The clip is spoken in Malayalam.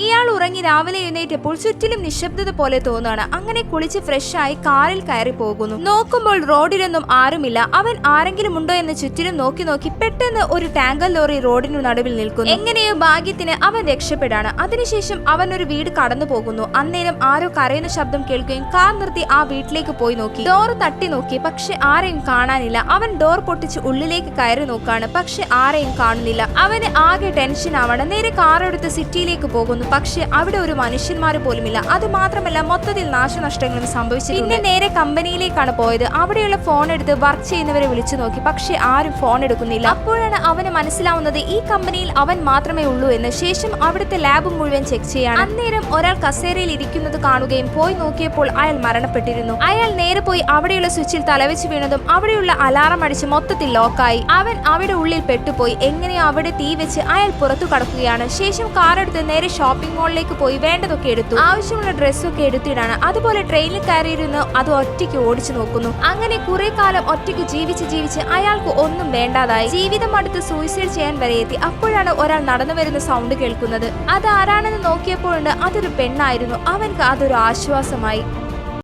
ഇയാൾ ഉറങ്ങി രാവിലെ എഴുന്നേറ്റപ്പോൾ ചുറ്റിലും നിശബ്ദത പോലെ തോന്നുകയാണ്. അങ്ങനെ കുളിച്ച് ഫ്രഷ് ആയി കാറിൽ കയറി പോകുന്നു. നോക്കുമ്പോൾ റോഡിലൊന്നും ആരുമില്ല. അവൻ ആരെങ്കിലും ഉണ്ടോ എന്ന് ചുറ്റിലും നോക്കി നോക്കി പെട്ടെന്ന് ഒരു ടാങ്കർ ലോറി റോഡിനു നടുവിൽ നിൽക്കുന്നു. എങ്ങനെയോ ഭാഗ്യത്തിന് അവൻ രക്ഷപ്പെടാണ്. അതിനുശേഷം അവൻ ഒരു വീട് കടന്നു പോകുന്നു. അന്നേരം ആരോ കരയുന്ന ശബ്ദം കേൾക്കുകയും കാർ നിർത്തി ആ വീട്ടിലേക്ക് പോയി നോക്കി. ഡോർ തട്ടി നോക്കി, പക്ഷെ ആരെയും കാണാനില്ല. അവൻ ഡോർ പൊട്ടിച്ച് ഉള്ളിലേക്ക് കയറി നോക്കാണ്, പക്ഷെ ആരെയും കാണുന്നില്ല. അവന് ആകെ ടെൻഷൻ ആവണം. നേരെ കാർ എടുത്ത് സിറ്റിയിലേക്ക് പോകുന്നു. പക്ഷെ അവിടെ ഒരു മനുഷ്യന്മാര് പോലുമില്ല. അത് മാത്രമല്ല മൊത്തത്തിൽ നാശനഷ്ടങ്ങളും സംഭവിച്ചിട്ടുണ്ട്. പിന്നെ നേരെ കമ്പനിയിലേക്കാണ് പോയത്. അവിടെയുള്ള ഫോൺ എടുത്ത് വർക്ക് ചെയ്യുന്നവരെ വിളിച്ചു നോക്കി, പക്ഷെ ആരും ഫോൺ എടുക്കുന്നില്ല. അപ്പോഴാണ് അവന് മനസ്സിലാവുന്നത് ഈ കമ്പനിയിൽ അവൻ മാത്രമേ ഉള്ളൂ എന്ന്. ശേഷം അവിടുത്തെ ലാബ് മുഴുവൻ ചെക്ക് ചെയ്യാണ്. അന്നേരം ഒരാൾ കസേരയിൽ ഇരിക്കുന്നത് കാണുകയും പോയി നോക്കിയപ്പോൾ അയാൾ മരണപ്പെട്ടിരുന്നു. അയാൾ നേരെ പോയി അവിടെയുള്ള സ്വിച്ചിൽ തലവെച്ച് വീണതും അവിടെയുള്ള അലാറം അടിച്ച് മൊത്തത്തിൽ ലോക്കായി. അവൻ അവിടെ ഉള്ളിൽ പെട്ടുപോയി. എങ്ങനെയോ അവിടെ തീ വെച്ച് അയാൾ പുറത്തു കടക്കുകയാണ്. ശേഷം കാർ എടുത്ത് നേരെ ഷോപ്പിംഗ് മോളിലേക്ക് പോയി വേണ്ടതൊക്കെ എടുത്തു. ആവശ്യമുള്ള ഡ്രസ്സൊക്കെ എടുത്തിടാണ്. അതുപോലെ ട്രെയിനിൽ കയറിയിരുന്ന് അത് ഒറ്റയ്ക്ക് ഓടിച്ചു നോക്കുന്നു. അങ്ങനെ കുറെ കാലം ഒറ്റയ്ക്ക് ജീവിച്ച് അയാൾക്ക് ഒന്നും വേണ്ടാതായി. ജീവിതം അടുത്ത് സൂയിസൈഡ് ചെയ്യാൻ വരെ എത്തി. അപ്പോഴാണ് ഒരാൾ നടന്നു വരുന്ന സൗണ്ട് കേൾക്കുന്നത്. അത് ആരാണെന്ന് നോക്കിയപ്പോഴുണ്ട് അതൊരു പെണ്ണായിരുന്നു. അവൻക്ക് അതൊരു ആശ്വാസമായി.